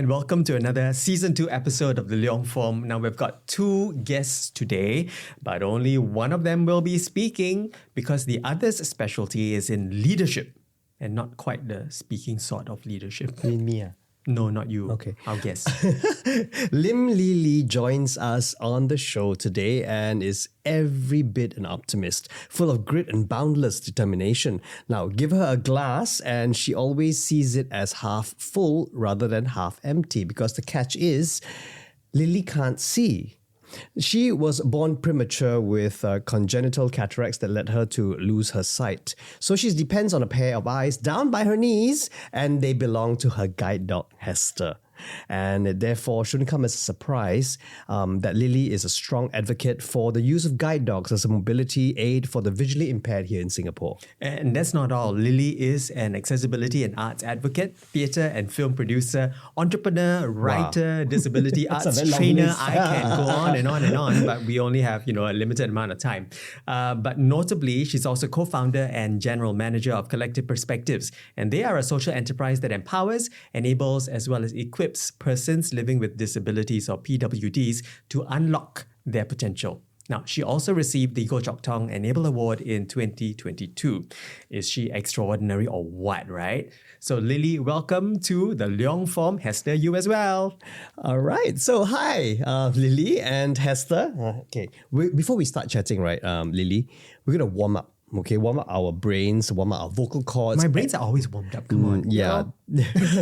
and welcome to another Season 2 episode of the Leong Form. Now, we've got 2 guests today, but only one of them will be speaking because the other's specialty is in leadership and not quite the speaking sort of leadership. Me? No, not you. Okay. Our guest. Lim Lee Lee joins us on the show today and is every bit an optimist, full of grit and boundless determination. Now, give her a glass and she always sees it as half full rather than half empty, because the catch is Lily can't see. She was born premature with congenital cataracts that led her to lose her sight. So she depends on a pair of eyes down by her knees, and they belong to her guide dog, Hesta. And it therefore shouldn't come as a surprise that Lily is a strong advocate for the use of guide dogs as a mobility aid for the visually impaired here in Singapore. And that's not all. Lily is an accessibility and arts advocate, theatre and film producer, entrepreneur, writer, disability arts trainer. I can go on and on and on, but we only have, a limited amount of time. But notably, she's also co-founder and general manager of Collective Perspectives. And they are a social enterprise that empowers, enables, as well as equips persons living with disabilities or PwDs to unlock their potential. Now, she also received the Chok Tong Enable Award in 2022. Is she extraordinary or what, right? So, Lily, welcome to the Leong Form. Hesta, you as well. All right. So, hi, Lily and Hesta. Before we start chatting, right, Lily, we're going to warm up. Okay, warm up our brains, warm up our vocal cords. My brains are always warmed up. Come on. Yeah,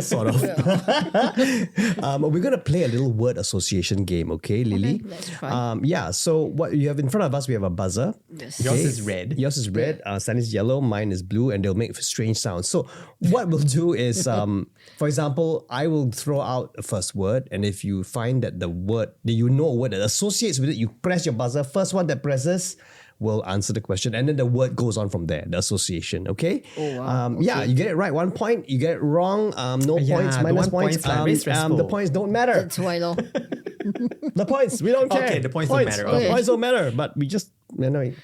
sort of. We're going to play a little word association game, okay, Lily? Okay, let's try. So what you have in front of us, we have a buzzer. Yes. Yours is red. Yours is red, Sandy's yellow, mine is blue, and they'll make strange sounds. So what we'll do is, for example, I will throw out a first word, and if you find that a word that associates with it, you press your buzzer. First one that presses will answer the question, and then the word goes on from there, the association, okay? Oh, wow. Okay. Yeah, you get it right, 1 point. You get it wrong, no points, minus points. The points don't matter. That's why, though. The points, we don't care. Okay, the points don't matter. The Okay. points don't matter, but we just,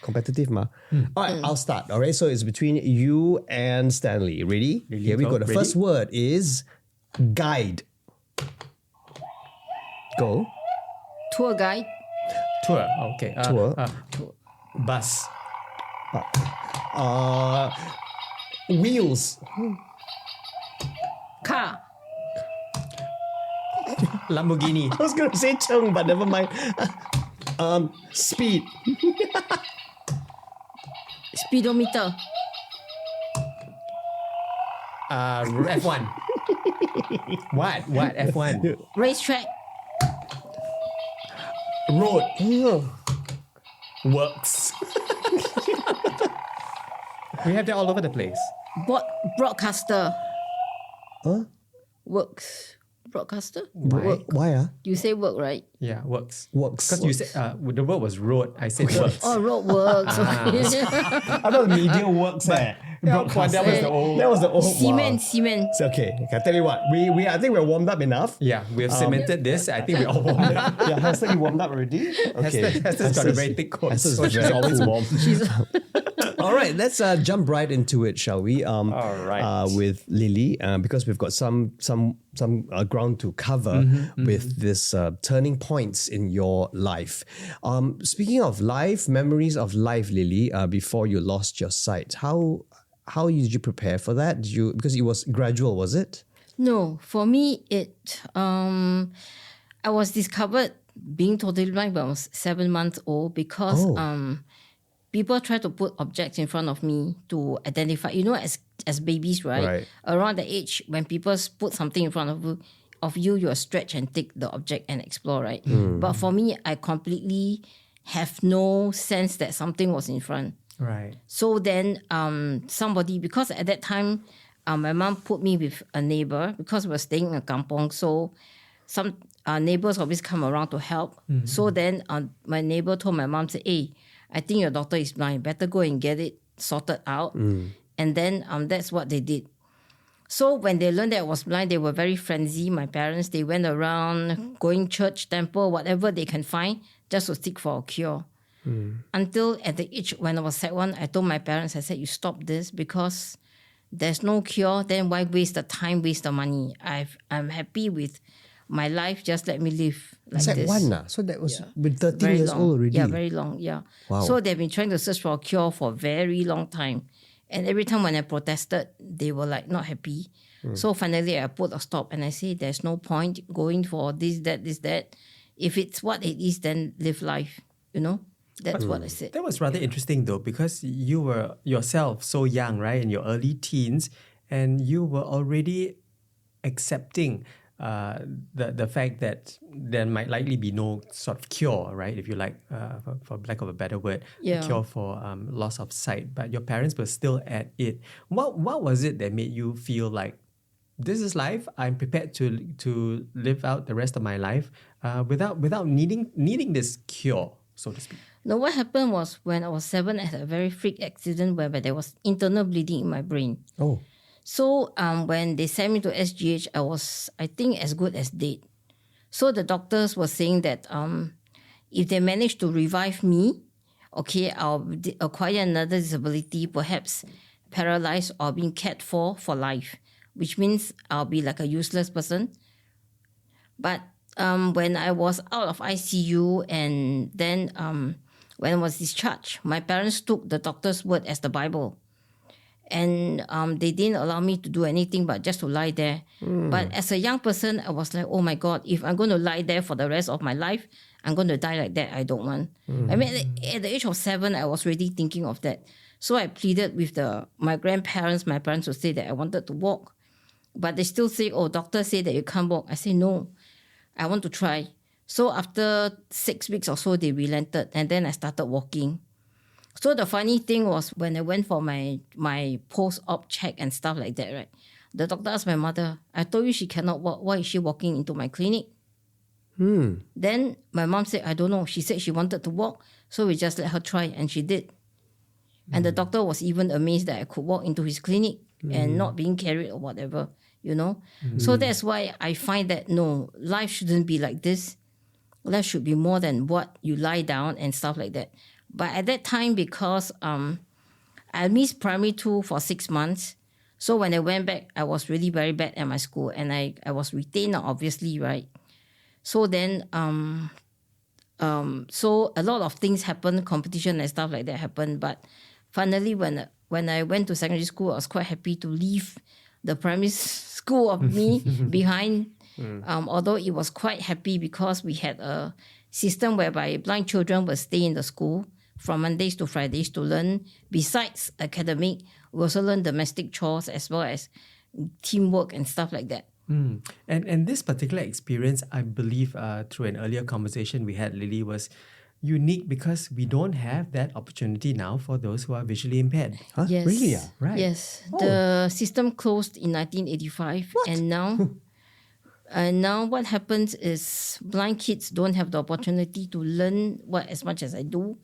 competitive ma. All right, I'll start, all right? So it's between you and Stanley. Ready? Ready, Here we go. The ready? first word is guide. Go. Tour guide. Tour. Okay. Tour. Bus. Wheels. Car. Lamborghini. I was going to say Chong, but never mind. Speed. Speedometer. F1. What? F1. Racetrack. Road. Works. We have that all over the place. Broadcaster. Huh? Works. Broadcaster? Why? Why? You say work, right? Yeah, works. Works. Because you said the word was road. I said works. Oh, road works. Okay. I thought media works. that was the old. That was the old. Cement. So, okay, I tell you what. I think we're warmed up enough. Yeah, we have cemented this. I think we all warmed up. Yeah, Hester, you warmed up already? Okay. Hester's got a very thick coat. Hester's so she's very always cool. warm. All right, let's jump right into it, shall we? All right. With Lily, because we've got some ground to cover with this turning points in your life. Speaking of life, memories of life, Lily, before you lost your sight, how did you prepare for that? Because it was gradual, was it? No, for me, I was discovered being totally blind when I was 7 months old because people try to put objects in front of me to identify. As babies, right? Around the age when people put something in front of you, you stretch and take the object and explore, right? But for me, I completely have no sense that something was in front. Right. So then somebody, because at that time, my mom put me with a neighbor because we were staying in a kampong. So some neighbors always come around to help. So then my neighbor told my mom, say, hey, I think your daughter is blind. Better go and get it sorted out. And then that's what they did. So when they learned that I was blind, they were very frenzied. My parents, they went around going church, temple, whatever they can find, just to seek for a cure. Until at the age when I was Sec 1, I told my parents, I said, you stop this because there's no cure. Then why waste the time, waste the money? I'm happy with my life, just let me live like Sec this. 1 so that was with 13 Very years long. old already. Yeah, very long, yeah. Wow. So they've been trying to search for a cure for a very long time. And every time when I protested, they were like not happy. So finally I put a stop and I say there's no point going for this, that. If it's what it is, then live life, That's what I said. That was rather interesting though, because you were yourself so young, right, in your early teens, and you were already accepting the fact that there might likely be no sort of cure, right, if you like, for lack of a better word, a cure for loss of sight. But your parents were still at it. What was it that made you feel like, this is life, I'm prepared to live out the rest of my life without needing this cure, so to speak? No, what happened was when I was 7, I had a very freak accident whereby there was internal bleeding in my brain. Oh. So when they sent me to SGH, I was, I think, as good as dead. So the doctors were saying that if they manage to revive me, okay, I'll acquire another disability, perhaps paralyzed or being cared for life, which means I'll be like a useless person. But when I was out of ICU and then when I was discharged, my parents took the doctor's word as the Bible. And they didn't allow me to do anything but just to lie there. But as a young person, I was like, oh my God, if I'm going to lie there for the rest of my life, I'm going to die like that. I don't want. I mean, at the age of 7, I was already thinking of that. So I pleaded with my grandparents. My parents would say that I wanted to walk. But they still say, oh, doctor said that you can't walk. I say, no, I want to try. So after 6 weeks or so, they relented. And then I started walking. So the funny thing was when I went for my post-op check and stuff like that, right? The doctor asked my mother, I told you she cannot walk. Why is she walking into my clinic? Then my mom said, I don't know. She said she wanted to walk. So we just let her try and she did. And the doctor was even amazed that I could walk into his clinic and not being carried or whatever, So that's why I find that, no, life shouldn't be like this. Life should be more than what you lie down and stuff like that. But at that time, because I missed primary 2 for 6 months, so when I went back, I was really very bad at my school, and I was retained, obviously, right? So then, so a lot of things happened, competition and stuff like that happened. But finally, when I went to secondary school, I was quite happy to leave the primary school of me behind. Although it was quite happy because we had a system whereby blind children would stay in the school from Mondays to Fridays to learn, besides academic, we also learn domestic chores as well as teamwork and stuff like that. And this particular experience, I believe, through an earlier conversation we had, Lily, was unique because we don't have that opportunity now for those who are visually impaired. Huh? Yes. Really? Yeah. Right. Yes. The system closed in 1985. What? And now what happens is blind kids don't have the opportunity to learn as much as I do.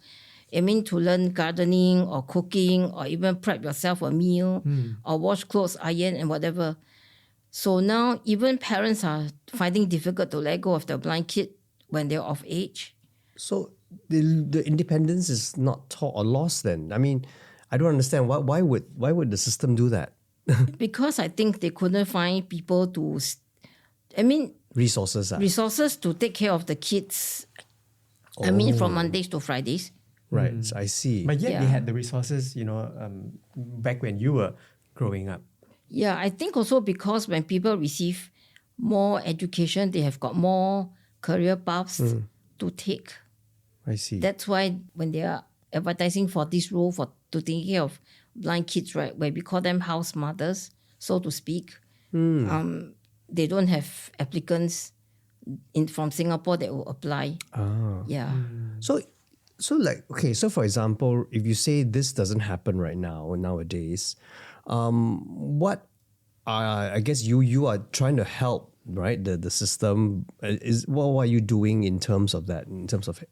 I mean, to learn gardening or cooking or even prep yourself a meal or wash clothes, iron and whatever. So now even parents are finding difficult to let go of the blind kid when they're of age. So the independence is not taught or lost then? I mean, I don't understand. Why would the system do that? Because I think they couldn't find people to... Resources. Resources to take care of the kids. From Mondays to Fridays. Right, I see. But yet they had the resources, back when you were growing up. Yeah, I think also because when people receive more education, they have got more career paths to take. I see. That's why when they are advertising for this role to take care of blind kids, right, where we call them house mothers, so to speak, they don't have applicants from Singapore that will apply. Yeah. So for example, if you say this doesn't happen right now, nowadays, what I guess you are trying to help, right? The system is, what are you doing in terms of that, in terms of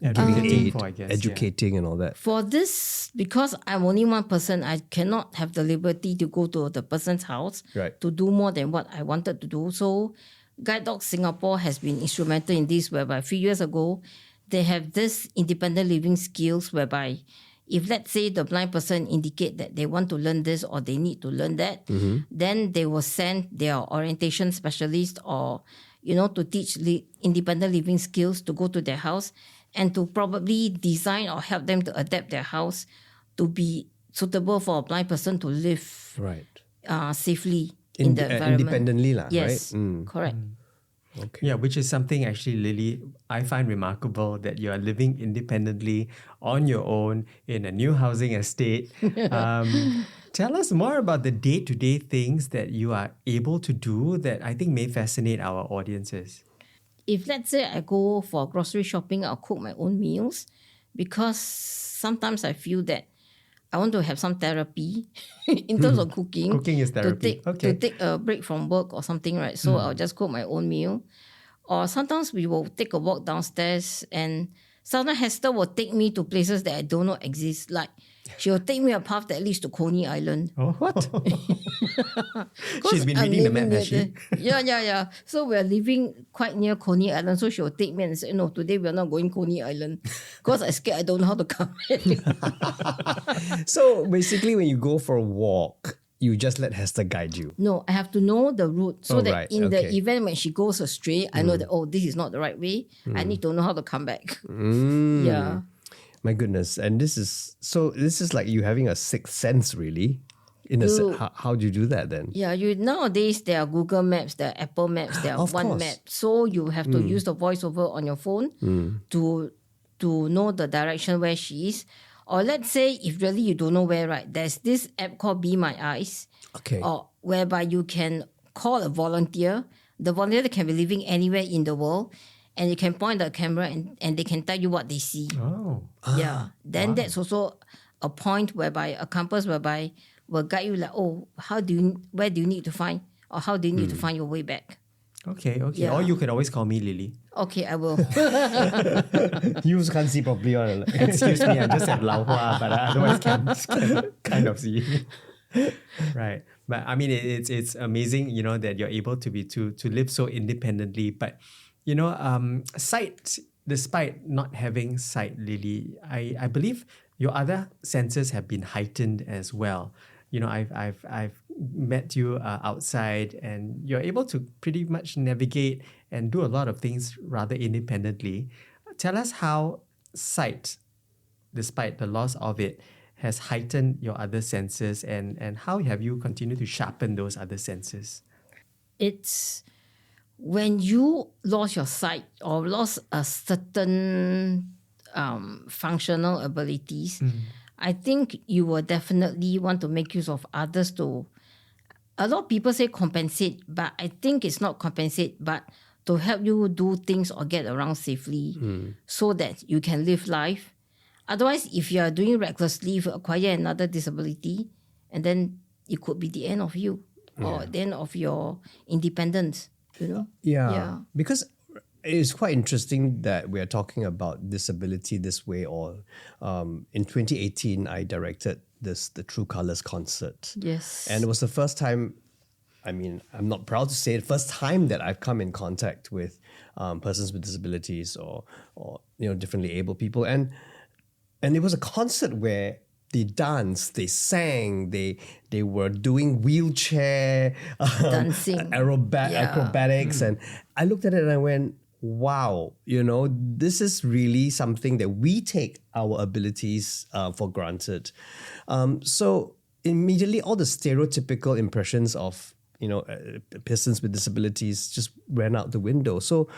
giving aid, educating and all that? For this, because I'm only one person, I cannot have the liberty to go to the person's house to do more than what I wanted to do. So Guide Dogs Singapore has been instrumental in this, whereby a few years ago, they have this independent living skills whereby if let's say the blind person indicate that they want to learn this or they need to learn that, then they will send their orientation specialist or, to teach independent living skills, to go to their house and to probably design or help them to adapt their house to be suitable for a blind person to live Right. Safely in the environment. Independently, Yes, right? correct. Okay. Yeah, which is something actually, Lily, I find remarkable that you are living independently on your own in a new housing estate. Tell us more about the day-to-day things that you are able to do that I think may fascinate our audiences. If let's say I go for grocery shopping, I'll cook my own meals because sometimes I feel that I want to have some therapy in terms of cooking. Cooking is therapy. To take a break from work or something, right? So I'll just cook my own meal. Or sometimes we will take a walk downstairs and sometimes Hesta will take me to places that I don't know exist. Like she will take me a path that leads to Coney Island. Oh, what? She's been reading the map, has she? Yeah. So we're living quite near Coney Island. So she'll take me and say, no, today we're not going Coney Island. Because I'm scared I don't know how to come back. So basically, when you go for a walk, you just let Hesta guide you. No, I have to know the route so that right, in the okay. event when she goes astray, I know that, this is not the right way. I need to know how to come back. Yeah. My goodness. And this is like you having a sixth sense, really. How do you do that then? Yeah, nowadays there are Google Maps, there are Apple Maps, there are Of One course. Map. So you have to use the voiceover on your phone to know the direction where she is. Or let's say if really you don't know where, right, there's this app called Be My Eyes. Okay. Or whereby you can call a volunteer. The volunteer can be living anywhere in the world. And you can point the camera and they can tell you what they see. Oh. Yeah. Then that's also a point whereby a compass whereby will guide you like, where do you need to find or how do you need to find your way back? Okay. Yeah. Or you can always call me Lily. Okay, I will. You can't see properly on it. Excuse me, I just have Lao Hua, but I otherwise can kind of see. Right. But I mean, it's amazing, that you're able to live so independently. But, sight, despite not having sight, Lily, I believe your other senses have been heightened as well. I've met you outside and you're able to pretty much navigate and do a lot of things rather independently. Tell us how sight, despite the loss of it, has heightened your other senses and how have you continued to sharpen those other senses? It's when you lost your sight or lost a certain functional abilities, I think you will definitely want to make use of others to. A lot of people say compensate, but I think it's not compensate, but to help you do things or get around safely so that you can live life. Otherwise, if you are doing recklessly, you acquire another disability, and then it could be the end of you or the end of your independence, Yeah. Because it's quite interesting that we're talking about disability this way. Or in 2018, I directed the True Colours concert. Yes. And it was the first time, I'm not proud to say it, first time that I've come in contact with persons with disabilities or differently able people. And it was a concert where they danced, they sang, they were doing wheelchair Dancing. acrobatics. And I looked at it and I went, wow, this is really something that we take our abilities for granted. So immediately all the stereotypical impressions of, persons with disabilities just ran out the window. So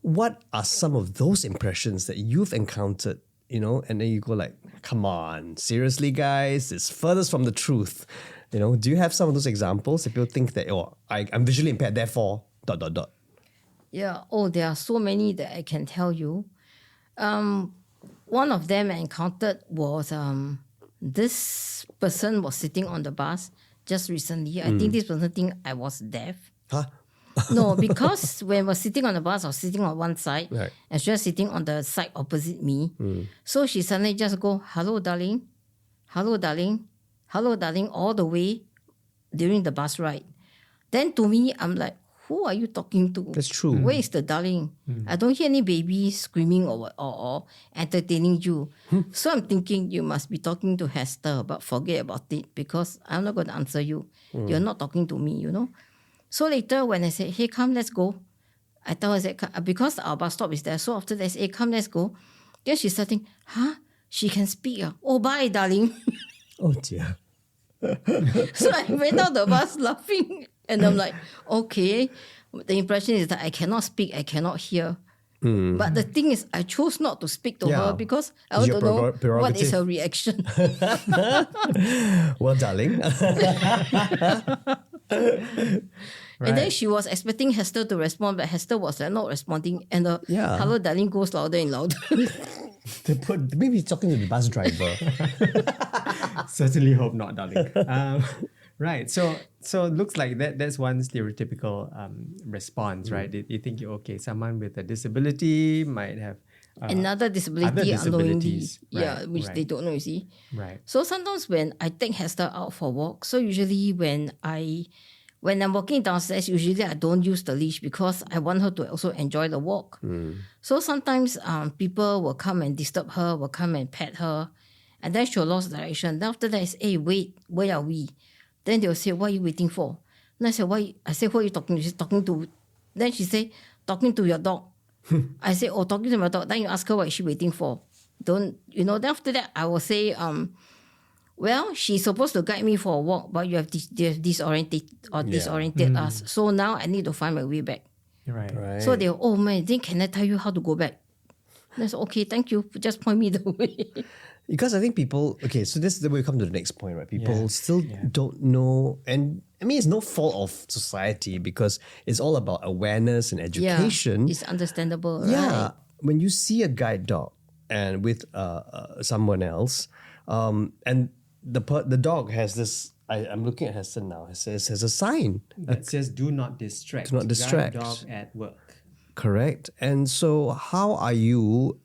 what are some of those impressions that you've encountered, and then you go like, come on, seriously guys, it's furthest from the truth. Do you have some of those examples? If people think that, I'm visually impaired, therefore, ... Yeah. Oh, there are so many that I can tell you. One of them I encountered was this person was sitting on the bus just recently. I think this person think I was deaf. Huh? No, because when we're sitting on the bus, I was sitting on one side, Right. and she was sitting on the side opposite me. So she suddenly just go, hello, darling, hello, darling, hello, darling, all the way during the bus ride. Then to me, I'm like, who are you talking to? That's true. Where is the darling? I don't hear any baby screaming or entertaining you. So I'm thinking you must be talking to Hesta, but forget about it because I'm not going to answer you. You're not talking to me, So later when I said, hey, come, let's go. I tell her, I said, because our bus stop is there, so after that I say, come, let's go. Then she's starting, she can speak. Oh, bye, darling. Oh dear. So I went out the bus laughing. And I'm like, okay. The impression is that I cannot speak, I cannot hear. But the thing is, I chose not to speak to her because I It's want your to know prerogative. what is her reaction. Well, darling. And then she was expecting Hester to respond, but Hester was not responding. And the hello, darling goes louder and louder. Maybe he's talking to the bus driver. Certainly hope not, darling. Right. So it looks like that's one stereotypical response, right? You think, okay, someone with a disability might have another disability other unknowingly. disabilities. Which they don't know, you see. Right. So sometimes when I take Hester out for a walk, so usually when I'm walking downstairs, usually I don't use the leash because I want her to also enjoy the walk. So sometimes people will come and disturb her, will come and pet her, and then she'll lose direction. Then after that, I say, hey, wait, where are we? Then they'll say, what are you waiting for? And I say, why? I say, who are you talking to? She's talking to. Then she say, talking to your dog. I say, oh, talking to my dog. Then you ask her what is she waiting for. Then after that, I will say, well, she's supposed to guide me for a walk, but you have disoriented us. So now I need to find my way back. Right. So they, oh man, then can I tell you how to go back? That's okay, thank you. Just point me the way. Because I think people, so this is the way we come to the next point, right? People still don't know, and I mean, it's no fault of society because it's all about awareness and education. Yeah, it's understandable, Yeah, right? when you see a guide dog and with someone else, and the dog has this, I'm looking at Hesta now, it has a sign. That says, do not distract. Do not distract. Guide dog at work. Correct. And so how are you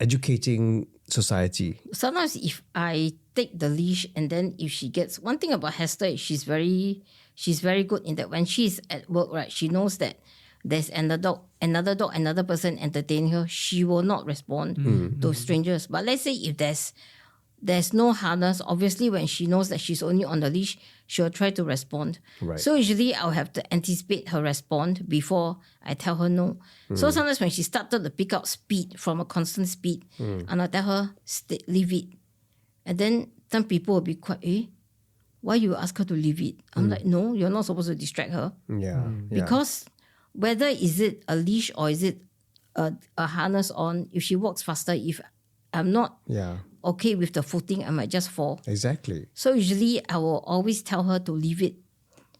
educating society? Sometimes if I take the leash and then if she gets, one thing about Hester is she's very good in that when she's at work, right, she knows that there's another person entertaining her, she will not respond to strangers. But let's say if there's no harness, obviously when she knows that she's only on the leash, she'll try to respond. Right. So usually I'll have to anticipate her response before I tell her no. So sometimes when she started to pick up speed from a constant speed, and I tell her, leave it. And then some people will be quite, why you ask her to leave it? I'm like, no, you're not supposed to distract her. Yeah. Because whether is it a leash or is it a harness on, if she walks faster, if I'm not okay with the footing, I might just fall. Exactly. So usually I will always tell her to leave it,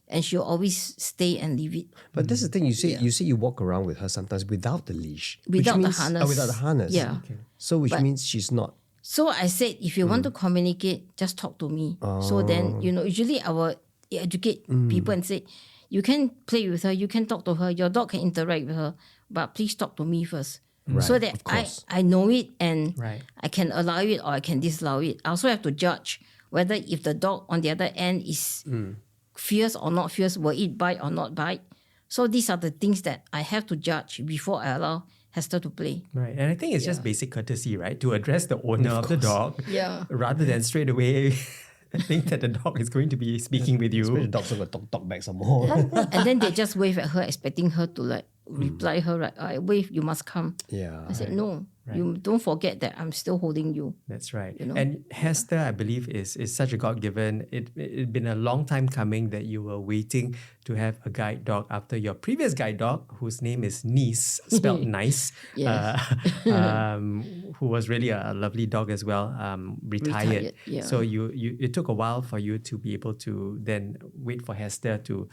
and she'll always stay and leave it. But that's the thing, you say you walk around with her sometimes without the leash. Without the means, harness. without the harness. Yeah. Okay. So which means she's not. So I said, if you want to communicate, just talk to me. So then, usually I will educate people and say, you can play with her, you can talk to her, your dog can interact with her, but please talk to me first. Right, so that I know it and Right. I can allow it or I can disallow it. I also have to judge whether if the dog on the other end is fierce or not fierce, will it bite or not bite. So these are the things that I have to judge before I allow Hester to play. Right. And I think it's just basic courtesy, right? To address the owner of the dog rather than straight away think that the dog is going to be speaking with you. The dog's going to talk back some more. And then they just wave at her, expecting her to reply her, right? I wave, you must come. Yeah. I said, no, you don't forget that I'm still holding you. That's right. And Hester, I believe, is such a God-given. It'd been a long time coming that you were waiting to have a guide dog after your previous guide dog, whose name is Nice, spelled nice, who was really a lovely dog as well, retired. So it took a while for you to be able to then wait for Hester to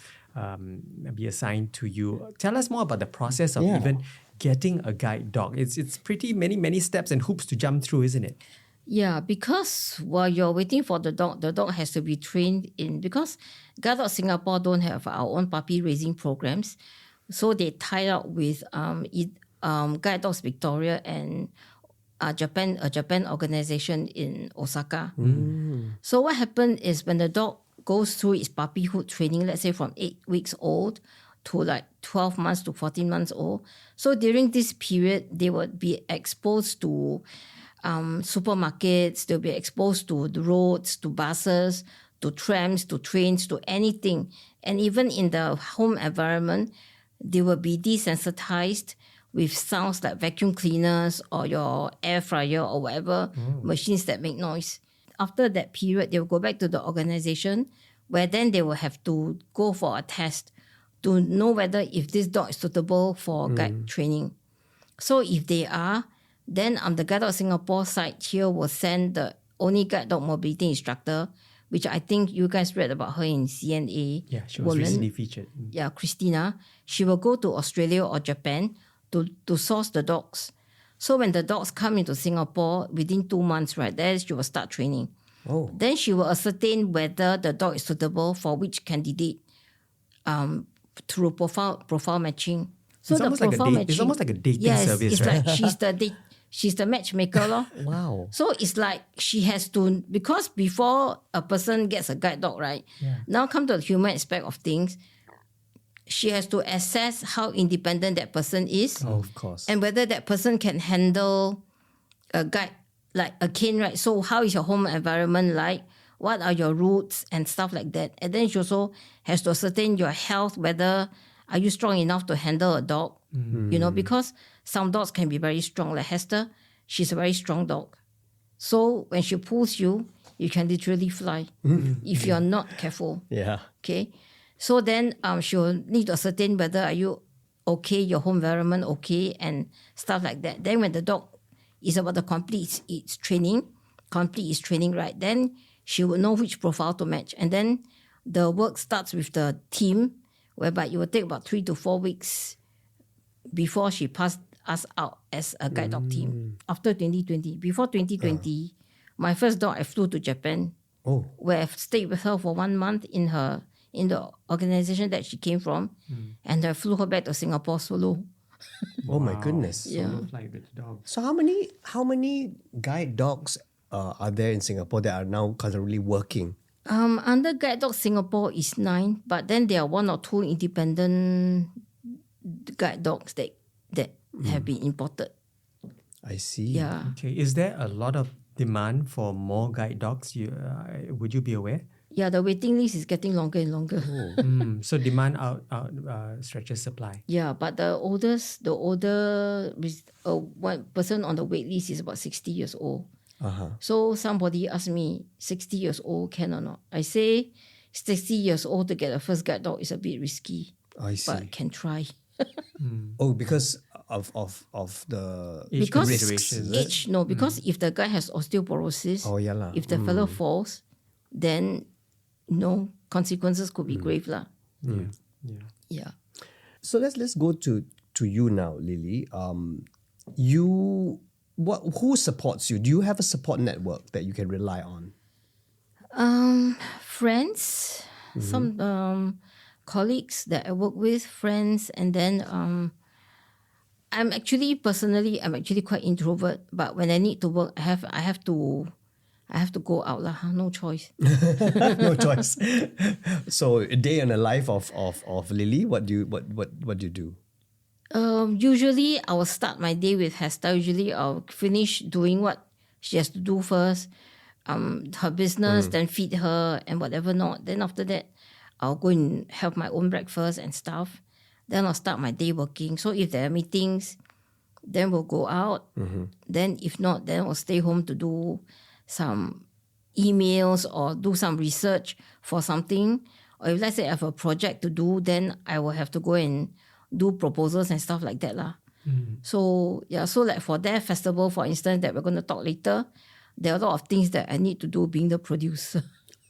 be assigned to you. Tell us more about the process of even getting a guide dog. It's pretty many steps and hoops to jump through, isn't it? Yeah, because while you're waiting for the dog has to be trained in, because Guide Dog Singapore don't have our own puppy raising programs. So they tie up with Guide Dogs Victoria and a Japan organization in Osaka. So what happened is when the dog goes through its puppyhood training, let's say from 8 weeks old to 12 months to 14 months old. So during this period, they would be exposed to supermarkets, they'll be exposed to the roads, to buses, to trams, to trains, to anything. And even in the home environment, they will be desensitized with sounds like vacuum cleaners or your air fryer or whatever machines that make noise. After that period, they will go back to the organization where then they will have to go for a test to know whether if this dog is suitable for guide training. So if they are, then the Guide Dog Singapore site here will send the only guide dog mobility instructor, which I think you guys read about her in CNA. Yeah, she was recently featured. Yeah, Christina. She will go to Australia or Japan to source the dogs. So when the dogs come into Singapore, within 2 months, right, then she will start training. Oh. Then she will ascertain whether the dog is suitable for which candidate through profile matching. So It's almost like a dating service, it's right? like she's the matchmaker lor. Wow. So it's like she has to, because before a person gets a guide dog, right? Yeah. Now come to the human aspect of things. She has to assess how independent that person is. Oh, of course. And whether that person can handle a guide, like a cane, right? So how is your home environment like? What are your roots and stuff like that? And then she also has to ascertain your health, whether are you strong enough to handle a dog? You know, because some dogs can be very strong. Like Hesta, she's a very strong dog. So when she pulls you, you can literally fly if you're not careful. Yeah. Okay. So then she will need to ascertain whether are you okay, your home environment okay, and stuff like that. Then when the dog is about to complete its training, right, then she will know which profile to match. And then the work starts with the team, whereby it will take about 3 to 4 weeks before she passed us out as a guide dog team. After 2020, before 2020, my first dog, I flew to Japan, where I stayed with her for 1 month in the organization that she came from, and I flew her back to Singapore solo. Oh my goodness. Solo flight with the dog. So how many guide dogs are there in Singapore that are now currently working? Under Guide Dog Singapore is 9, but then there are 1 or 2 independent guide dogs that have been imported. I see. Yeah. Okay, is there a lot of demand for more guide dogs? Would you be aware? Yeah, the waiting list is getting longer and longer. So demand stretches supply. Yeah, but the older one person on the wait list is about 60 years old. So somebody asked me, 60 years old can or not? I say 60 years old to get a first guide dog is a bit risky. I see. But can try. Oh, because of the Age Because consideration, is it? age, no, because if the guy has osteoporosis, Oh, yeah lah. if the fellow falls, then consequences could be grave lah. Yeah. Yeah. So let's go to you now, Lily. Who supports you? Do you have a support network that you can rely on? Friends, some colleagues that I work with, friends, and then I'm actually quite introvert. But when I need to work, I have to go out lah. No choice. No choice. So a day in the life of Lily, what do you do? Usually I will start my day with Hesta. Usually I'll finish doing what she has to do first, her business, then feed her and whatever not. Then after that, I'll go and have my own breakfast and stuff. Then I'll start my day working. So if there are meetings, then we'll go out. Then if not, then I'll stay home to do some emails or do some research for something. Or if let's say I have a project to do, then I will have to go and do proposals and stuff like that lah. So like for their festival, for instance, that we're going to talk later, there are a lot of things that I need to do being the producer.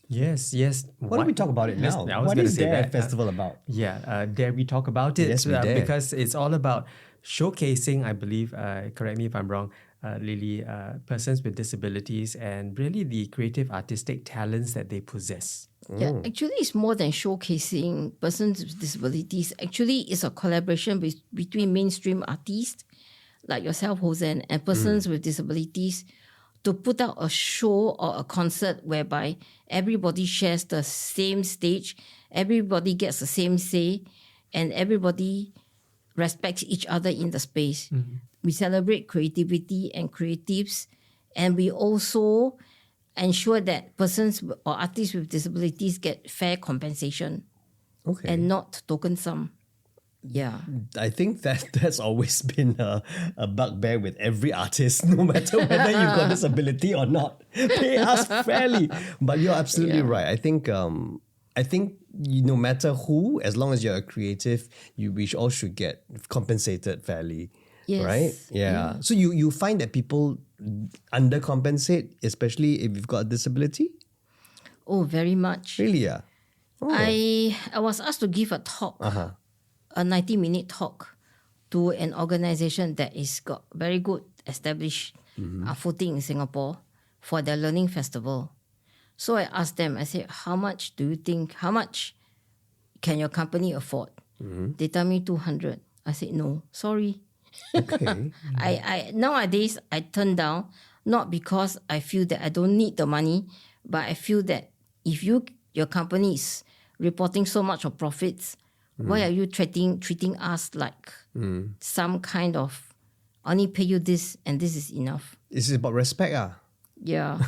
Yes. Why don't we talk about it now? I was What gonna is say their that. festival about? Dare we talk about it? Yes, we dare. Because it's all about showcasing, I believe, correct me if I'm wrong, Lily, persons with disabilities and really the creative artistic talents that they possess. Yeah, actually it's more than showcasing persons with disabilities. Actually, it's a collaboration between mainstream artists like yourself, Hosen, and persons with disabilities to put out a show or a concert whereby everybody shares the same stage, everybody gets the same say, and everybody respects each other in the space. We celebrate creativity and creatives, and we also ensure that persons or artists with disabilities get fair compensation Okay. and not token sum. Yeah. I think that's always been a bugbear with every artist, no matter whether you've got disability or not. Pay us fairly. But you're absolutely right. I think no matter who, as long as you're a creative, we all should get compensated fairly. Yes. Right? Yeah. So you find that people undercompensate, especially if you've got a disability? Oh, very much. Really? Yeah. I was asked to give a talk, a 90-minute talk to an organization that is got very good established footing in Singapore for their learning festival. So I asked them, I said, how much can your company afford? They tell me 200. I said, no, sorry. Okay. I nowadays I turn down, not because I feel that I don't need the money, but I feel that if your company is reporting so much of profits, why are you treating us like some kind of only pay you this and this is enough? This is about respect. Yeah.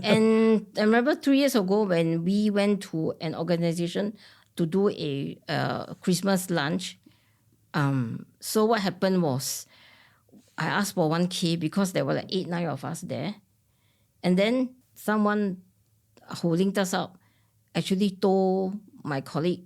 And I remember 3 years ago when we went to an organization to do a Christmas lunch. So what happened was I asked for 1K because there were like 8-9 of us there. And then someone who linked us up actually told my colleague,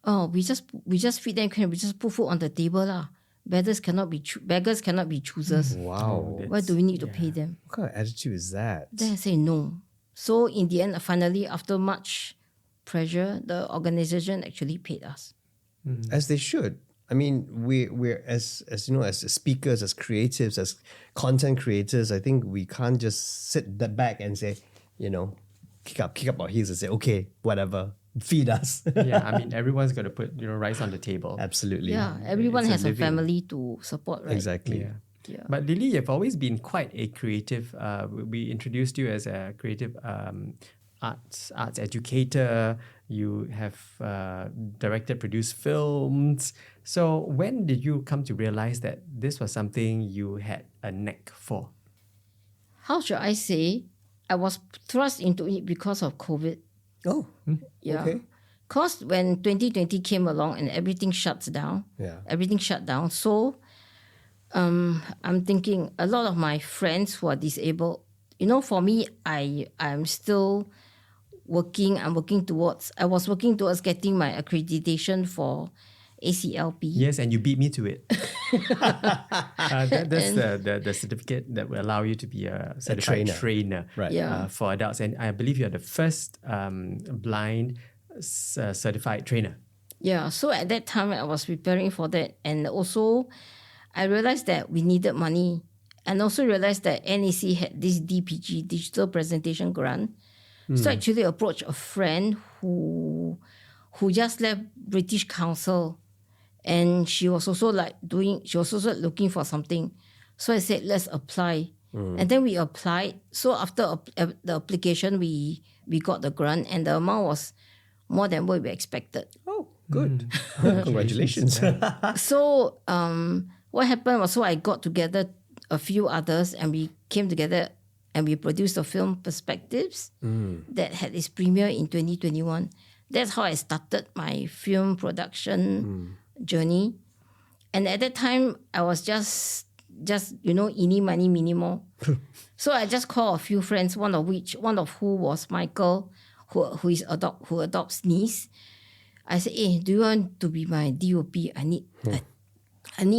oh, we just feed them, we just put food on the table lah. Beggars cannot be choosers. Wow. Why do we need to pay them? What kind of attitude is that? Then I say no. So in the end, finally, after much pressure, the organization actually paid us. As they should. I mean, we're as you know, as speakers, as creatives, as content creators, I think we can't just sit back and say, kick up our heels and say, okay, whatever, feed us. Yeah, I mean, everyone's got to put rice on the table. Absolutely. Yeah, everyone It's has a living. family to support, right? Exactly. Yeah. But Lily, you've always been quite a creative. We introduced you as a creative arts educator. You have directed, produced films. So when did you come to realize that this was something you had a knack for? How should I say? I was thrust into it because of COVID. Oh, Yeah. okay. Because when 2020 came along and everything shuts down, everything shut down. So I'm thinking a lot of my friends who are disabled, for me, I'm still working. I was working towards getting my accreditation for ACLP. Yes, and you beat me to it. That's the certificate that will allow you to be a certified trainer Right. Yeah. for adults. And I believe you're the first blind certified trainer. Yeah, so at that time I was preparing for that, and also I realized that we needed money, and also realized that NAC had this DPG, Digital Presentation Grant. So I actually approached a friend who just left British Council, and she was also looking for something. So I said, let's apply. And then we applied. So after the application, we got the grant, and the amount was more than what we expected. Oh, good. Congratulations. So what happened was, I got together a few others, and we came together and we produced the film Perspectives that had its premiere in 2021. That's how I started my film production journey. And at that time, I was just eeny, miny, minimal. So I just called a few friends, one of who was Michael, who adopts niece. I said, hey, do you want to be my DOP? I need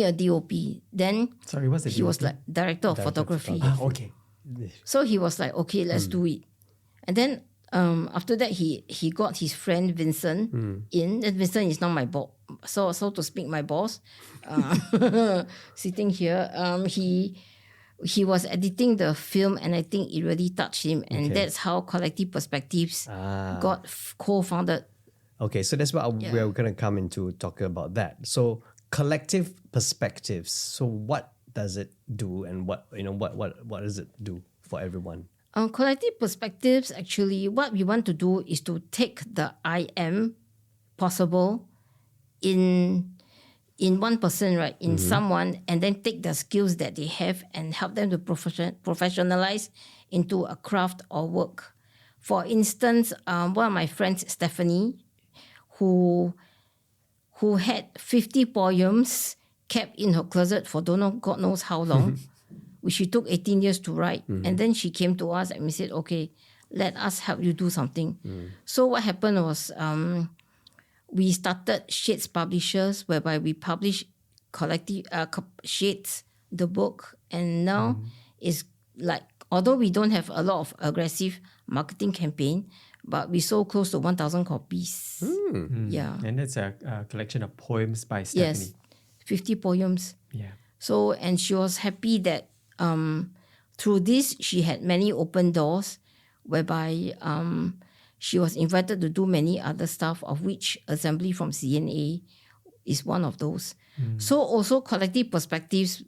a DOP. Then Sorry, what's the he was DOP? like director of photography. Okay. So he was like, okay, let's do it. And then after that, he got his friend Vincent in. And Vincent is now my boss. So to speak, my boss, sitting here. He was editing the film, and I think it really touched him. And that's how Collective Perspectives got co-founded. Okay, so that's what we're going to come into talking about that. So collective perspectives. So what does it do, and what does it do for everyone? Collective Perspectives, actually, what we want to do is to take the I am possible in one person, right, in someone, and then take the skills that they have and help them to professionalize into a craft or work. For instance, one of my friends, Stephanie, who who had 50 poems kept in her closet for God knows how long, which she took 18 years to write. And then she came to us and we said, okay, let us help you do something. So what happened was we started Shades Publishers, whereby we publish collective Shades, the book. And now it's like, although we don't have a lot of aggressive marketing campaign, but we sold close to 1,000 copies. Yeah. And it's a collection of poems by Stephanie. Yes, 50 poems. Yeah. So, and she was happy that through this, she had many open doors, whereby she was invited to do many other stuff, of which Assembly from CNA is one of those. So also collective perspectives,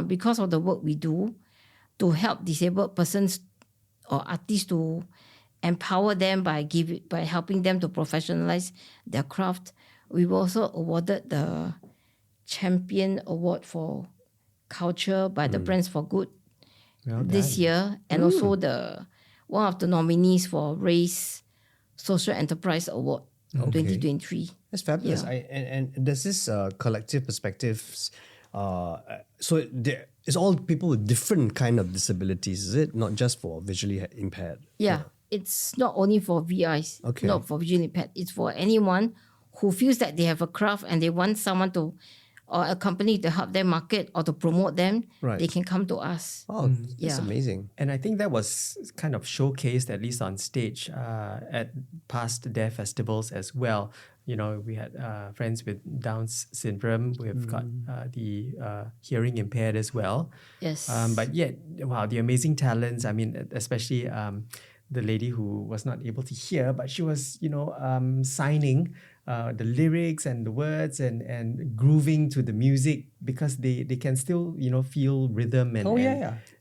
because of the work we do, to help disabled persons or artists to empower them by helping them to professionalize their craft. We were also awarded the Champion Award for Culture by the Friends for Good this year, and also one of the nominees for Race Social Enterprise Award 2023. That's fabulous. Yeah. And there's this collective perspectives. So it's all people with different kind of disabilities, is it? Not just for visually impaired. Yeah, it's not only for VIs, Okay. not for visually impaired. It's for anyone who feels that they have a craft and they want someone to, or a company to help them market or to promote them. Right. They can come to us. Oh, that's Yeah. amazing. And I think that was kind of showcased, at least on stage, at past DARE festivals as well. You know, we had friends with Down syndrome. We've got the hearing impaired as well. Yes. But yet, wow, the amazing talents. I mean, especially the lady who was not able to hear, but she was, signing the lyrics and the words and grooving to the music, because they can still, feel rhythm and,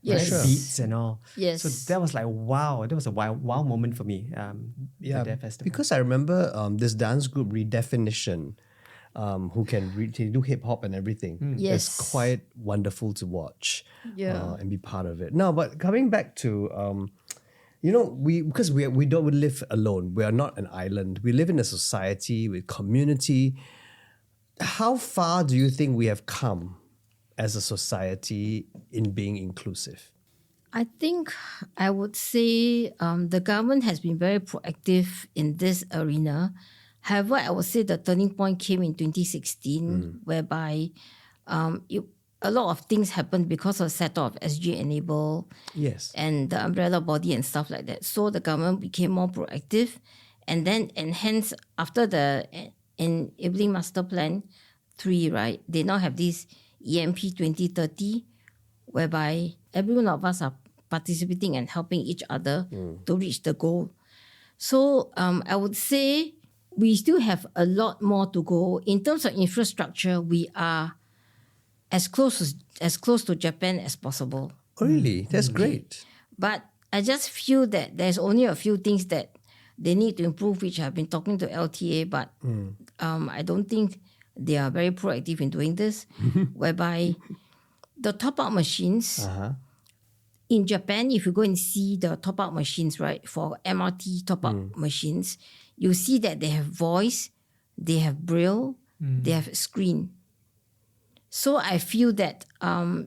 Yes. right, beats and all. Yes. So that was like, wow, that was a wow moment for me. The DARE festival. Because I remember this dance group Redefinition, who they do hip hop and everything. Yes. It's quite wonderful to watch and be part of it. Now, but coming back to, because we don't live alone. We are not an island. We live in a society with community. How far do you think we have come as a society in being inclusive? I think I would say the government has been very proactive in this arena. However, I would say the turning point came in 2016, whereby a lot of things happened because of set of SG Enable and the umbrella body and stuff like that. So the government became more proactive, and hence after the Enabling Master Plan 3, right, they now have this EMP 2030, whereby every one of us are participating and helping each other to reach the goal. So I would say we still have a lot more to go. In terms of infrastructure, we are as close to Japan as possible. Oh, really? That's great. But I just feel that there's only a few things that they need to improve, which I've been talking to LTA, but I don't think they are very proactive in doing this, whereby the top-up machines, in Japan, if you go and see the top-up machines, right, for MRT top-up machines, you see that they have voice, they have braille, they have screen. So I feel that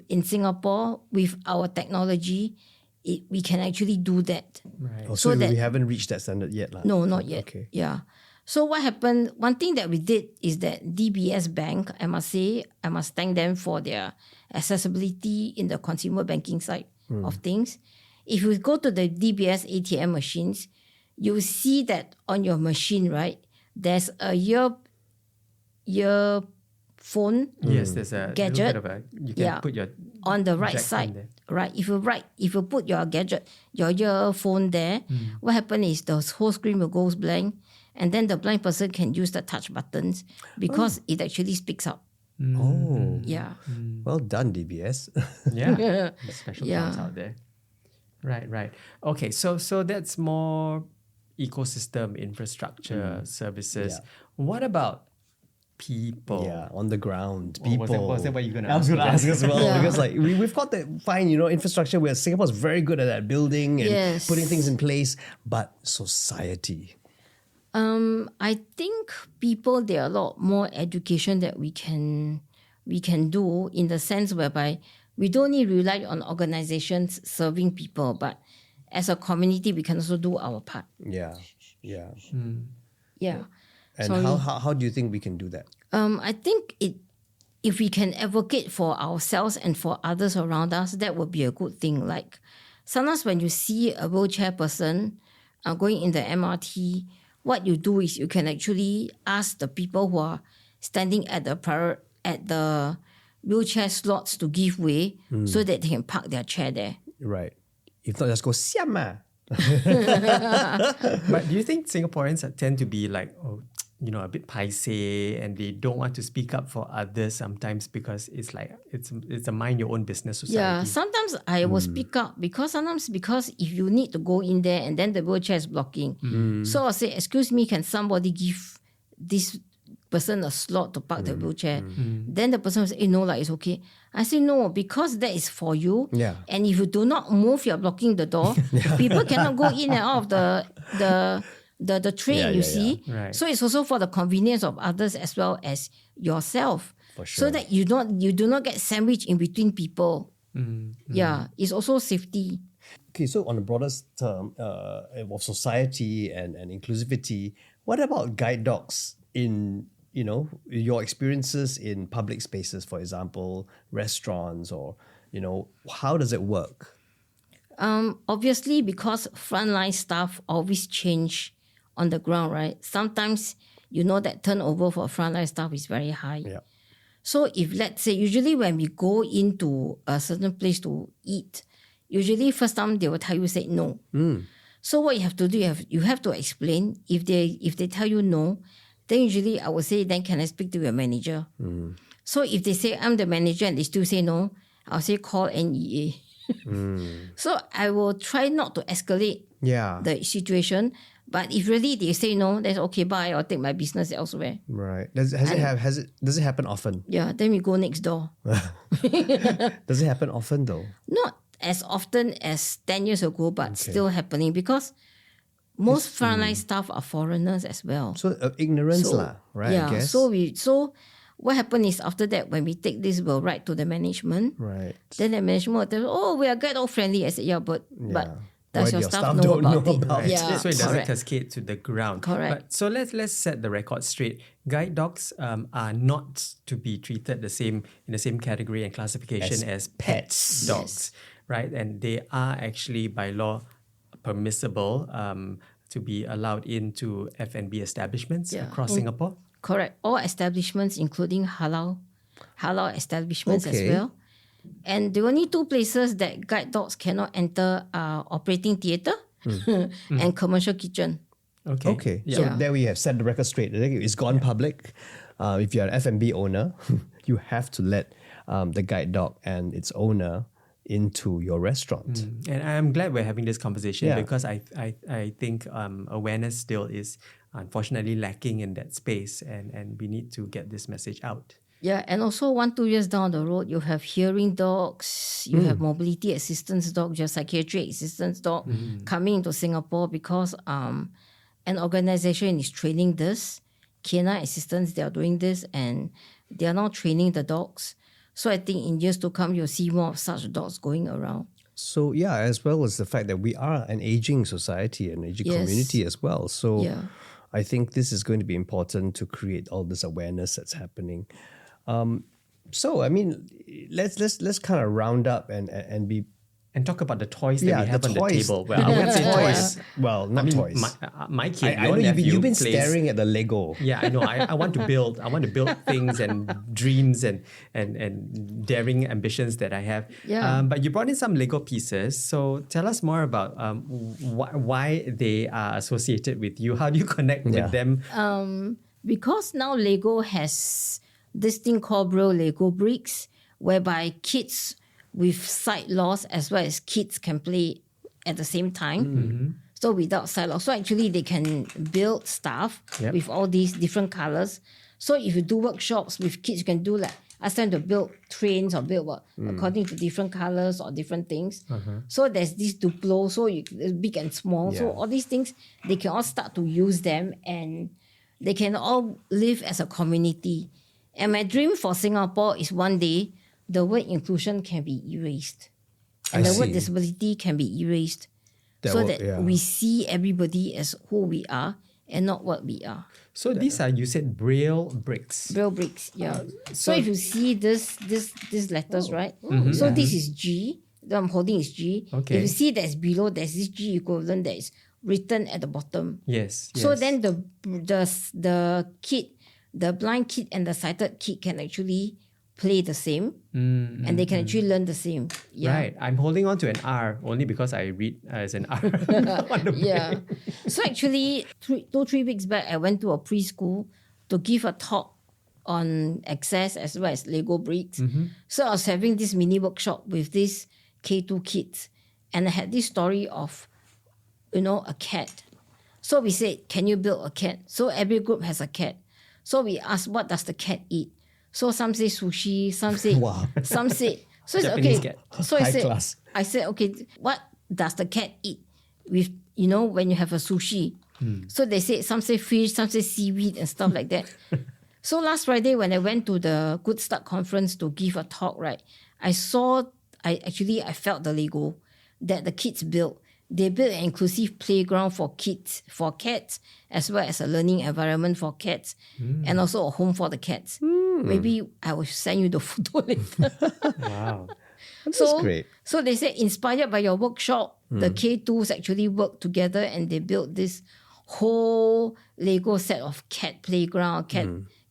in Singapore, with our technology, we can actually do that. Right. Oh, so that- we haven't reached that standard yet. No, not yet. Okay. Yeah. So what happened, one thing that we did is that DBS Bank, I must thank them for their accessibility in the consumer banking side of things. If you go to the DBS ATM machines, you see that on your machine, right, there's a earphone Yes, there's a gadget. little bit of you can put your on the right jack on side, there. right? If you put your gadget, your earphone there, what happens is the whole screen will go blank, and then the blind person can use the touch buttons because it actually speaks up. Oh, Yeah. well done, DBS. Yeah. Special Yeah. plans out there. Right. Okay, so that's more ecosystem infrastructure services. Yeah. What about people? Yeah, on the ground, Oh, people. was that what you were gonna I was ask going to me? ask as well Yeah. because we've got the fine, infrastructure where Singapore's very good at that, building and Yes. putting things in place, but society. I think people, there are a lot more education that we can do, in the sense whereby we don't need to rely on organizations serving people, but as a community, we can also do our part. Yeah. Yeah. And Sorry. how do you think we can do that? I think if we can advocate for ourselves and for others around us, that would be a good thing. Like sometimes when you see a wheelchair person going in the MRT, what you do is you can actually ask the people who are standing at the wheelchair slots to give way so that they can park their chair there. Right. If not, just go, siama. But do you think Singaporeans tend to be like, a bit paiseh, and they don't want to speak up for others sometimes because it's like it's a mind your own business society? Yeah, sometimes I will speak up because if you need to go in there and then the wheelchair is blocking, so I'll say, excuse me, can somebody give this person a slot to park the wheelchair? Then the person will say, no, it's okay. I say, no, because that is for you. Yeah. And if you do not move, you're blocking the door. People cannot go in and out of the train, you see. Right. So it's also for the convenience of others as well as yourself. For sure. So that you do not get sandwiched in between people. Yeah, it's also safety. Okay, so on a broader term of society and inclusivity, what about guide dogs in, your experiences in public spaces, for example, restaurants, or, how does it work? Obviously, because frontline staff always change on the ground, right? Sometimes that turnover for frontline staff is very high. Yeah. So if, let's say, usually when we go into a certain place to eat, usually first time they will tell you, say no. So what you have to do, you have to explain. If they tell you no, then usually I would say, then can I speak to your manager? So if they say I'm the manager and they still say no, I'll say call NEA. So I will try not to escalate the situation. But if really they say no, that's okay, bye, I'll take my business elsewhere. Right. Does it happen often? Yeah, then we go next door. Does it happen often though? Not as often as 10 years ago, but still happening, because most frontline staff are foreigners as well. So ignorance right? Yeah. I guess. So what happened is, after that, when we take this, we'll write to the management. Right. Then the management will tell, oh, we are guide dog friendly. I said, yeah, but does Why your your staff staff know don't about know it? about it? Yeah, So it doesn't correct. cascade to the ground. Correct. But so let's set the record straight. Guide dogs are not to be treated in the same category and classification as pets dogs, right? And they are actually by law permissible to be allowed into F&B establishments across Singapore. Correct. All establishments, including halal establishments as well. And the only two places that guide dogs cannot enter are operating theatre and commercial kitchen. Okay. Yeah. So Yeah. there we have set the record straight. It's gone public. If you're an F&B owner, you have to let the guide dog and its owner into your restaurant. And I'm glad we're having this conversation Yeah. because I think awareness still is unfortunately lacking in that space, and we need to get this message out. Yeah, and also 1-2 years down the road, you have hearing dogs, you have mobility assistance dog, your psychiatric assistance dog coming into Singapore, because an organization is training this. Canine assistants, they are doing this, and they are now training the dogs. So I think in years to come, you'll see more of such dogs going around. So as well as the fact that we are an aging society, an aging community as well. So I think this is going to be important to create all this awareness that's happening. So I mean, let's kind of round up and be. And talk about the toys that we have on the toys. table. Well, I won't say toys. Well, not toys. My kid, I your know nephew, you've been plays, staring at the Lego. Yeah, I know. I want to build. I want to build things and dreams and daring ambitions that I have. Yeah. But you brought in some Lego pieces. So tell us more about why they are associated with you. How do you connect with them? Because now Lego has this thing called Braille Lego bricks, whereby kids with sight loss as well as kids can play at the same time. So without sight loss. So actually they can build stuff with all these different colors. So if you do workshops with kids, you can do like ask them to build trains or build what according to different colors or different things. So there's this Duplo, so big and small. So all these things, they can all start to use them and they can all live as a community. And my dream for Singapore is one day the word inclusion can be erased. And the word disability can be erased. That we see everybody as who we are and not what we are. So these are, you said, Braille bricks. Braille bricks, yeah. So if you see these letters, right? So this is G. That I'm holding is G. Okay. If you see that's below, there's this G equivalent that is written at the bottom. Yes. So then the kid, the blind kid and the sighted kid can actually play the same and they can actually learn the same. Yeah. Right. I'm holding on to an R only because I read as an R. Yeah. So actually, 2-3 weeks back, I went to a preschool to give a talk on access as well as Lego bricks. So I was having this mini workshop with these K2 kids and I had this story of, a cat. So we said, can you build a cat? So every group has a cat. So we asked, what does the cat eat? So some say sushi, some say, some say, so it's Japanese okay. cat. So I said, okay, what does the cat eat with, when you have a sushi? So they say, some say fish, some say seaweed and stuff like that. So last Friday when I went to the Good Start conference to give a talk, right, I felt the Lego that the kids built. They built an inclusive playground for kids, for cats, as well as a learning environment for cats, and also a home for the cats. Maybe I will send you the photo later. Wow. That's great. So they said, inspired by your workshop, the K2s actually worked together and they built this whole Lego set of cat playground,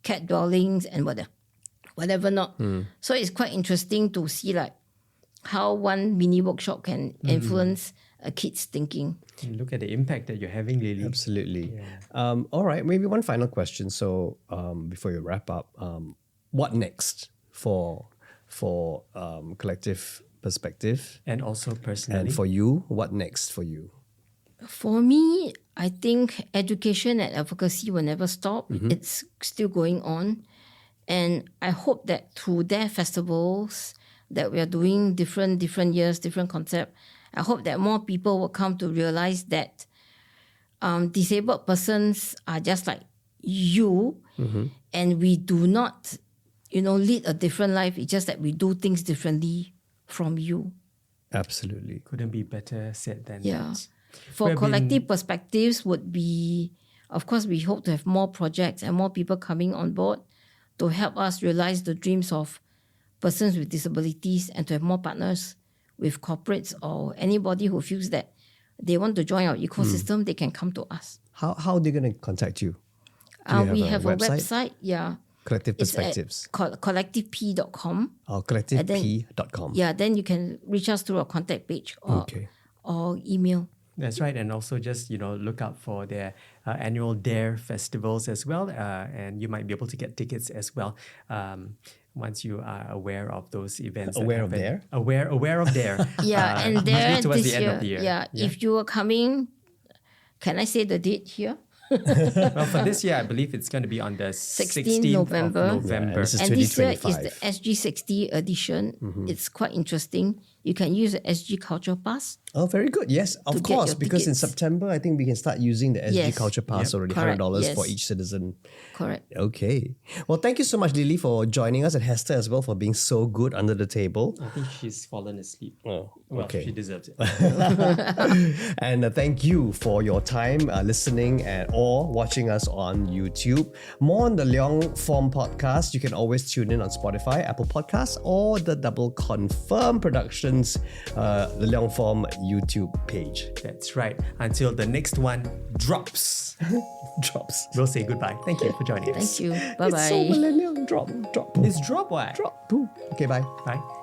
cat dwellings, and whatever not. So it's quite interesting to see like how one mini workshop can influence a kid's thinking. And look at the impact that you're having, Lily. Absolutely. Yeah. All right, maybe one final question. So before you wrap up, what next for Collective Perspective? And also personally. And for you, what next for you? For me, I think education and advocacy will never stop. It's still going on. And I hope that through their festivals that we are doing different years, different concept, I hope that more people will come to realize that disabled persons are just like you, and we do not, lead a different life. It's just that we do things differently from you. Absolutely. Couldn't be better said than Yeah. that. For collective perspectives would be, of course, we hope to have more projects and more people coming on board to help us realize the dreams of persons with disabilities and to have more partners with corporates or anybody who feels that they want to join our ecosystem, they can come to us. How are they going to contact you? We have a website, yeah. Collective It's Perspectives. at collectivep.com. Or collectivep.com. Yeah, then you can reach us through our contact page or email. That's right. And also just, look out for their annual DARE festivals as well. And you might be able to get tickets as well once you are aware of those events. Aware of DARE? Aware of DARE. Yeah, and DARE towards this the end year. of the year. Yeah, if you are coming, can I say the date here? Well, for this year, I believe it's going to be on the 16th November. of November. Yeah, this is And this year is 2025. the SG60 edition. It's quite interesting. You can use the SG Culture Pass. Oh, very good. Yes, of to get course. your Because in tickets. September, I think we can start using the SG Yes. Culture Pass already, Correct. $100 for Yes. each citizen. Correct. Okay. Well, thank you so much, Lily, for joining us, and Hesta as well for being so good under the table. I think she's fallen asleep. Oh, Well, okay. she deserves it. And thank you for your time listening or watching us on YouTube. More on the Leong Form podcast, you can always tune in on Spotify, Apple Podcasts, or the Double Confirm Productions, the Leong Form YouTube page. That's right. Until the next one drops. Drops. We'll say goodbye. Thank you for joining us. Thank you. Bye-bye. It's so millennial. Drop. It's drop what? Drop. Boom. Okay, bye. Bye.